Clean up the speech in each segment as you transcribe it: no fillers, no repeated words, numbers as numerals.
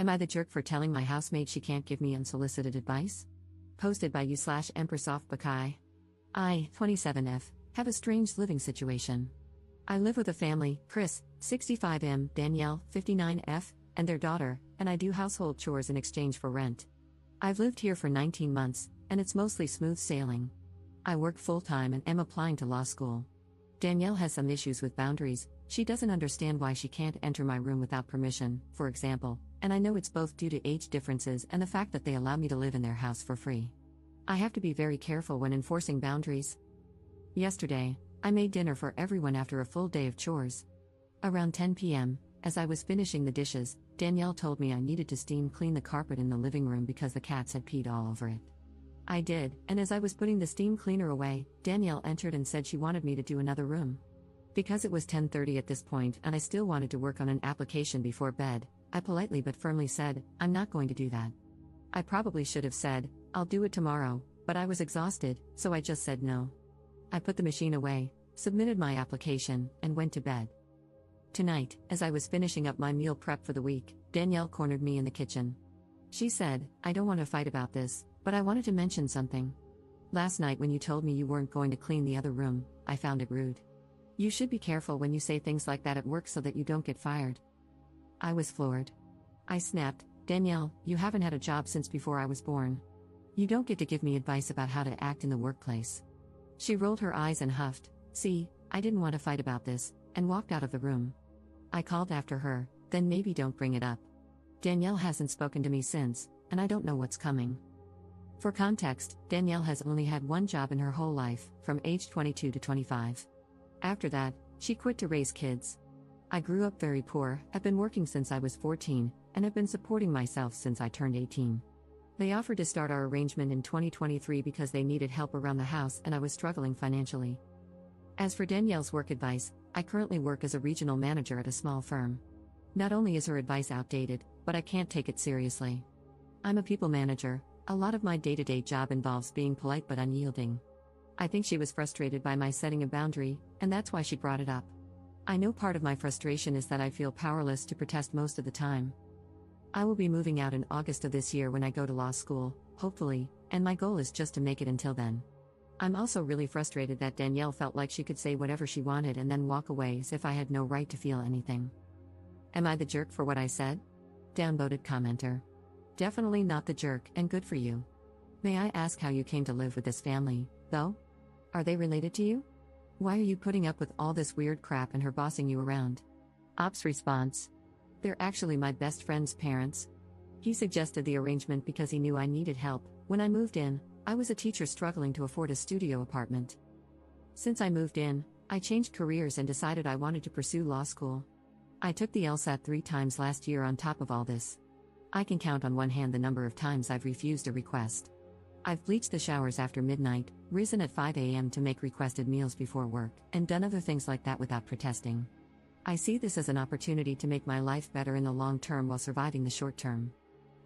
Am I the jerk for telling my housemate she can't give me unsolicited advice? Posted by you/Empressoftbakai. I, 27F, have a strange living situation. I live with a family, Chris, 65M, Danielle, 59F, and their daughter, and I do household chores in exchange for rent. I've lived here for 19 months, and it's mostly smooth sailing. I work full-time and am applying to law school. Danielle has some issues with boundaries. She doesn't understand why she can't enter my room without permission, for example, and I know it's both due to age differences and the fact that they allow me to live in their house for free. I have to be very careful when enforcing boundaries. Yesterday, I made dinner for everyone after a full day of chores. Around 10 p.m., as I was finishing the dishes, Danielle told me I needed to steam clean the carpet in the living room because the cats had peed all over it. I did, and as I was putting the steam cleaner away, Danielle entered and said she wanted me to do another room. Because it was 10:30 at this point and I still wanted to work on an application before bed, I politely but firmly said, I'm not going to do that. I probably should have said, I'll do it tomorrow, but I was exhausted, so I just said no. I put the machine away, submitted my application, and went to bed. Tonight, as I was finishing up my meal prep for the week, Danielle cornered me in the kitchen. She said, I don't want to fight about this, but I wanted to mention something. Last night when you told me you weren't going to clean the other room, I found it rude. You should be careful when you say things like that at work so that you don't get fired. I was floored. I snapped, Danielle, you haven't had a job since before I was born. You don't get to give me advice about how to act in the workplace. She rolled her eyes and huffed, see, I didn't want to fight about this, and walked out of the room. I called after her, then maybe don't bring it up. Danielle hasn't spoken to me since, and I don't know what's coming. For context, Danielle has only had one job in her whole life, from age 22 to 25. After that, she quit to raise kids. I grew up very poor, have been working since I was 14, and have been supporting myself since I turned 18. They offered to start our arrangement in 2023 because they needed help around the house and I was struggling financially. As for Danielle's work advice, I currently work as a regional manager at a small firm. Not only is her advice outdated, but I can't take it seriously. I'm a people manager. A lot of my day-to-day job involves being polite but unyielding. I think she was frustrated by my setting a boundary, and that's why she brought it up. I know part of my frustration is that I feel powerless to protest most of the time. I will be moving out in August of this year when I go to law school, hopefully, and my goal is just to make it until then. I'm also really frustrated that Danielle felt like she could say whatever she wanted and then walk away as if I had no right to feel anything. Am I the jerk for what I said? Downvoted commenter. Definitely not the jerk, and good for you. May I ask how you came to live with this family, though? Are they related to you? Why are you putting up with all this weird crap and her bossing you around? Op's response. They're actually my best friend's parents. He suggested the arrangement because he knew I needed help. When I moved in, I was a teacher struggling to afford a studio apartment. Since I moved in, I changed careers and decided I wanted to pursue law school. I took the LSAT 3 times last year on top of all this. I can count on one hand the number of times I've refused a request. I've bleached the showers after midnight, risen at 5 a.m. to make requested meals before work, and done other things like that without protesting. I see this as an opportunity to make my life better in the long term while surviving the short term.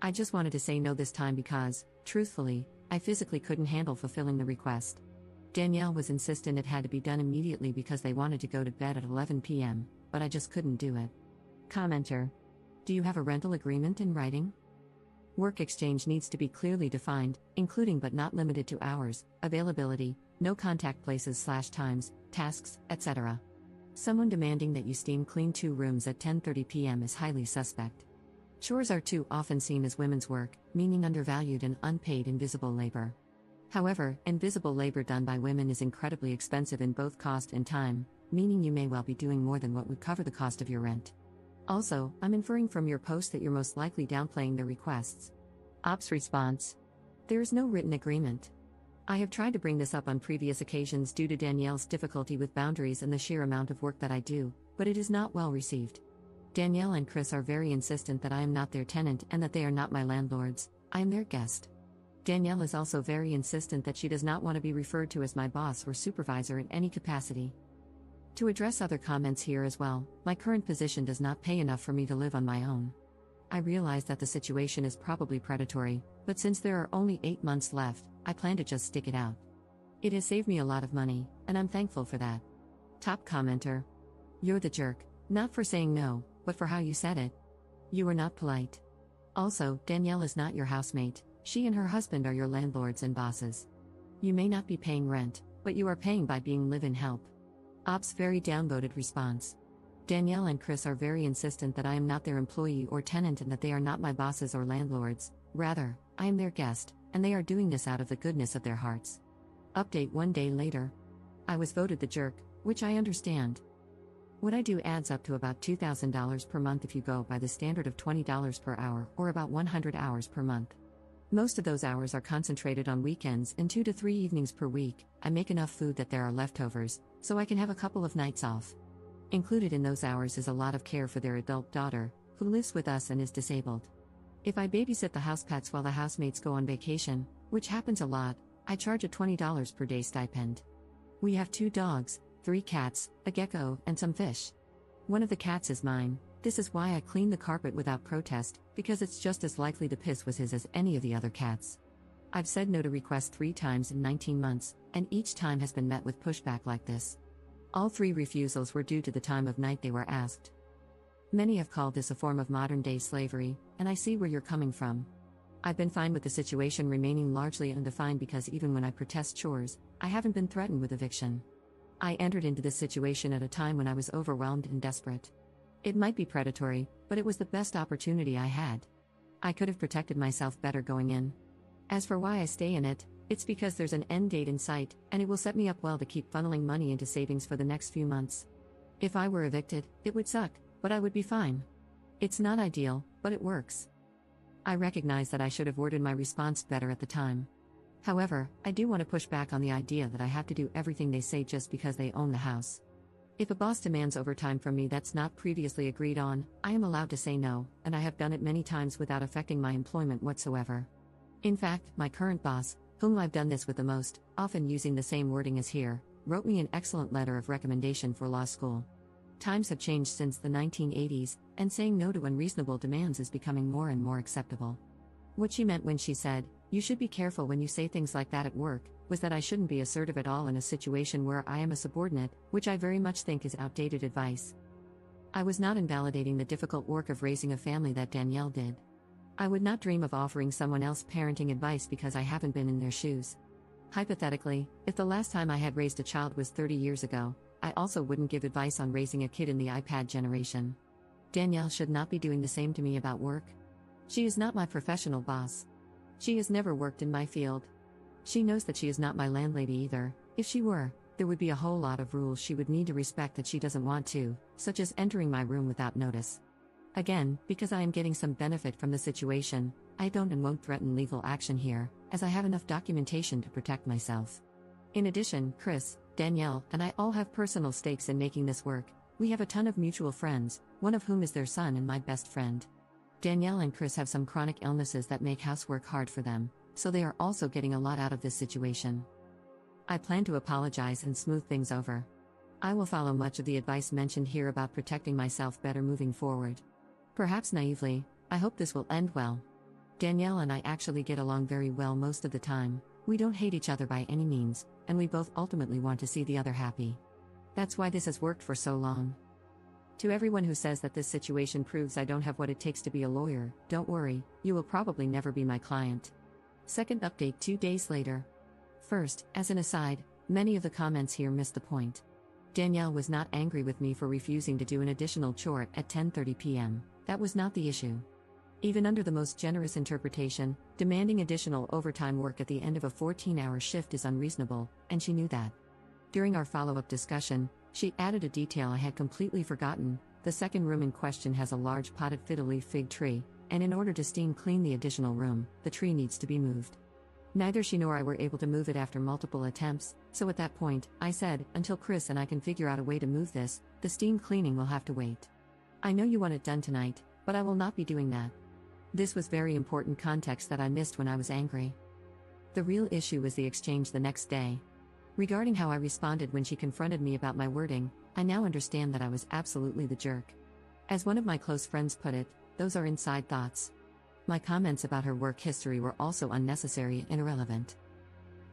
I just wanted to say no this time because, truthfully, I physically couldn't handle fulfilling the request. Danielle was insistent it had to be done immediately because they wanted to go to bed at 11 p.m., but I just couldn't do it. Commenter. Do you have a rental agreement in writing? Work exchange needs to be clearly defined, including but not limited to hours, availability, no contact places/times, tasks, etc. Someone demanding that you steam clean 2 rooms at 10:30 p.m. is highly suspect. Chores are too often seen as women's work, meaning undervalued and unpaid invisible labor. However, invisible labor done by women is incredibly expensive in both cost and time, meaning you may well be doing more than what would cover the cost of your rent. Also, I'm inferring from your post that you're most likely downplaying their requests. Op's response. There is no written agreement. I have tried to bring this up on previous occasions due to Danielle's difficulty with boundaries and the sheer amount of work that I do, but it is not well received. Danielle and Chris are very insistent that I am not their tenant and that they are not my landlords, I am their guest. Danielle is also very insistent that she does not want to be referred to as my boss or supervisor in any capacity. To address other comments here as well, my current position does not pay enough for me to live on my own. I realize that the situation is probably predatory, but since there are only 8 months left, I plan to just stick it out. It has saved me a lot of money, and I'm thankful for that. Top commenter. You're the jerk, not for saying no, but for how you said it. You were not polite. Also, Danielle is not your housemate, she and her husband are your landlords and bosses. You may not be paying rent, but you are paying by being live-in help. Ops very downvoted response. Danielle and Chris are very insistent that I am not their employee or tenant and that they are not my bosses or landlords, rather, I am their guest, and they are doing this out of the goodness of their hearts. Update 1 day later. I was voted the jerk, which I understand. What I do adds up to about $2,000 per month if you go by the standard of $20 per hour, or about 100 hours per month. Most of those hours are concentrated on weekends and 2 to 3 evenings per week. I make enough food that there are leftovers, so I can have a couple of nights off. Included in those hours is a lot of care for their adult daughter, who lives with us and is disabled. If I babysit the house pets while the housemates go on vacation, which happens a lot, I charge a $20 per day stipend. We have 2 dogs, 3 cats, a gecko, and some fish. One of the cats is mine. This is why I clean the carpet without protest, because it's just as likely the piss was his as any of the other cats. I've said no to requests 3 times in 19 months, and each time has been met with pushback like this. All 3 refusals were due to the time of night they were asked. Many have called this a form of modern-day slavery, and I see where you're coming from. I've been fine with the situation remaining largely undefined because even when I protest chores, I haven't been threatened with eviction. I entered into this situation at a time when I was overwhelmed and desperate. It might be predatory, but it was the best opportunity I had. I could have protected myself better going in. As for why I stay in it, it's because there's an end date in sight, and it will set me up well to keep funneling money into savings for the next few months. If I were evicted, it would suck, but I would be fine. It's not ideal, but it works. I recognize that I should have worded my response better at the time. However, I do want to push back on the idea that I have to do everything they say just because they own the house. If a boss demands overtime from me that's not previously agreed on, I am allowed to say no, and I have done it many times without affecting my employment whatsoever. In fact, my current boss, whom I've done this with the most, often using the same wording as here, wrote me an excellent letter of recommendation for law school. Times have changed since the 1980s, and saying no to unreasonable demands is becoming more and more acceptable. What she meant when she said, "You should be careful when you say things like that at work," was that I shouldn't be assertive at all in a situation where I am a subordinate, which I very much think is outdated advice. I was not invalidating the difficult work of raising a family that Danielle did. I would not dream of offering someone else parenting advice because I haven't been in their shoes. Hypothetically, if the last time I had raised a child was 30 years ago, I also wouldn't give advice on raising a kid in the iPad generation. Danielle should not be doing the same to me about work. She is not my professional boss. She has never worked in my field. She knows that she is not my landlady either. If she were, there would be a whole lot of rules she would need to respect that she doesn't want to, such as entering my room without notice. Again, because I am getting some benefit from the situation, I don't and won't threaten legal action here, as I have enough documentation to protect myself. In addition, Chris, Danielle, and I all have personal stakes in making this work. We have a ton of mutual friends, one of whom is their son and my best friend. Danielle and Chris have some chronic illnesses that make housework hard for them, so they are also getting a lot out of this situation. I plan to apologize and smooth things over. I will follow much of the advice mentioned here about protecting myself better moving forward. Perhaps naively, I hope this will end well. Danielle and I actually get along very well most of the time. We don't hate each other by any means, and we both ultimately want to see the other happy. That's why this has worked for so long. To everyone who says that this situation proves I don't have what it takes to be a lawyer, don't worry, you will probably never be my client. Second update 2 days later. First, as an aside, many of the comments here missed the point. Danielle was not angry with me for refusing to do an additional chore at 10:30 p.m. That was not the issue. Even under the most generous interpretation, demanding additional overtime work at the end of a 14-hour shift is unreasonable, and she knew that. During our follow-up discussion, she added a detail I had completely forgotten. The second room in question has a large potted fiddle-leaf fig tree, and in order to steam clean the additional room, the tree needs to be moved. Neither she nor I were able to move it after multiple attempts, so at that point, I said, until Chris and I can figure out a way to move this, the steam cleaning will have to wait. I know you want it done tonight, but I will not be doing that. This was very important context that I missed when I was angry. The real issue was the exchange the next day. Regarding how I responded when she confronted me about my wording, I now understand that I was absolutely the jerk. As one of my close friends put it, those are inside thoughts. My comments about her work history were also unnecessary and irrelevant.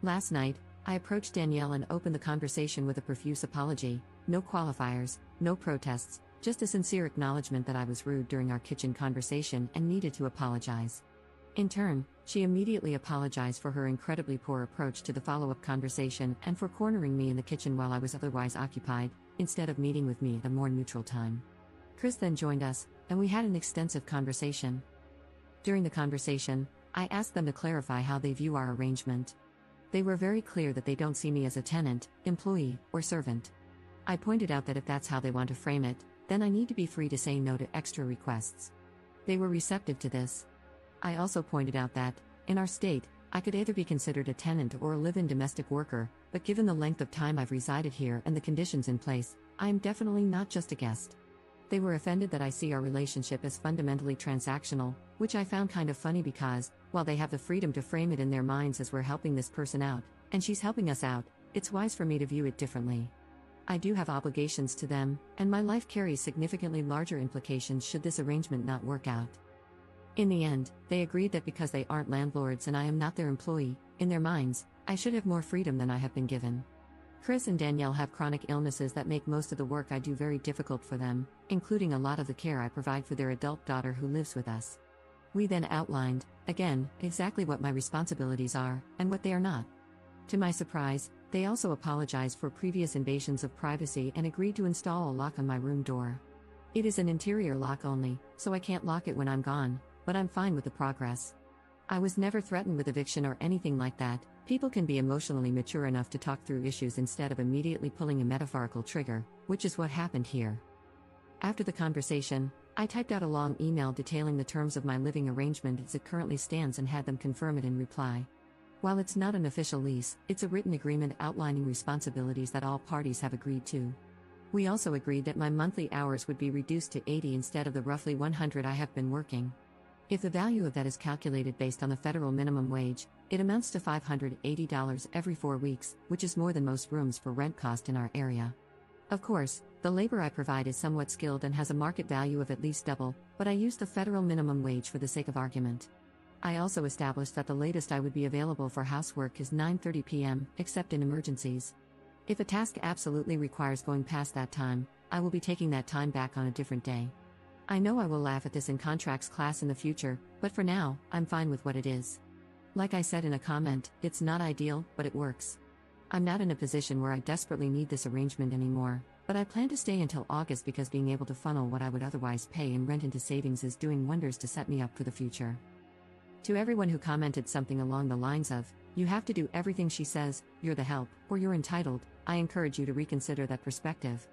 Last night, I approached Danielle and opened the conversation with a profuse apology, no qualifiers, no protests, just a sincere acknowledgement that I was rude during our kitchen conversation and needed to apologize. In turn, she immediately apologized for her incredibly poor approach to the follow-up conversation and for cornering me in the kitchen while I was otherwise occupied, instead of meeting with me at a more neutral time. Chris then joined us, and we had an extensive conversation. During the conversation, I asked them to clarify how they view our arrangement. They were very clear that they don't see me as a tenant, employee, or servant. I pointed out that if that's how they want to frame it, then I need to be free to say no to extra requests. They were receptive to this. I also pointed out that, in our state, I could either be considered a tenant or a live-in domestic worker, but given the length of time I've resided here and the conditions in place, I am definitely not just a guest. They were offended that I see our relationship as fundamentally transactional, which I found kind of funny because, while they have the freedom to frame it in their minds as we're helping this person out, and she's helping us out, it's wise for me to view it differently. I do have obligations to them, and my life carries significantly larger implications should this arrangement not work out. In the end, they agreed that because they aren't landlords and I am not their employee, in their minds, I should have more freedom than I have been given. Chris and Danielle have chronic illnesses that make most of the work I do very difficult for them, including a lot of the care I provide for their adult daughter who lives with us. We then outlined, again, exactly what my responsibilities are, and what they are not. To my surprise, they also apologized for previous invasions of privacy and agreed to install a lock on my room door. It is an interior lock only, so I can't lock it when I'm gone, but I'm fine with the progress. I was never threatened with eviction or anything like that. People can be emotionally mature enough to talk through issues instead of immediately pulling a metaphorical trigger, which is what happened here. After the conversation, I typed out a long email detailing the terms of my living arrangement as it currently stands and had them confirm it in reply. While it's not an official lease, it's a written agreement outlining responsibilities that all parties have agreed to. We also agreed that my monthly hours would be reduced to 80 instead of the roughly 100 I have been working. If the value of that is calculated based on the federal minimum wage, it amounts to $580 every 4 weeks, which is more than most rooms for rent cost in our area. Of course, the labor I provide is somewhat skilled and has a market value of at least double, but I use the federal minimum wage for the sake of argument. I also established that the latest I would be available for housework is 9:30 p.m., except in emergencies. If a task absolutely requires going past that time, I will be taking that time back on a different day. I know I will laugh at this in contracts class in the future, but for now, I'm fine with what it is. Like I said in a comment, it's not ideal, but it works. I'm not in a position where I desperately need this arrangement anymore, but I plan to stay until August because being able to funnel what I would otherwise pay in rent into savings is doing wonders to set me up for the future. To everyone who commented something along the lines of, "You have to do everything she says, you're the help, or you're entitled," I encourage you to reconsider that perspective.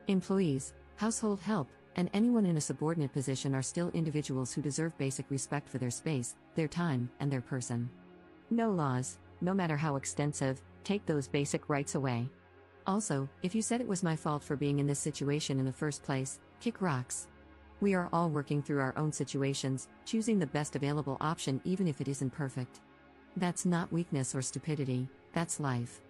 Employees, household help, and anyone in a subordinate position are still individuals who deserve basic respect for their space, their time, and their person. No laws, no matter how extensive, take those basic rights away. Also, if you said it was my fault for being in this situation in the first place, kick rocks. We are all working through our own situations, choosing the best available option even if it isn't perfect. That's not weakness or stupidity, that's life.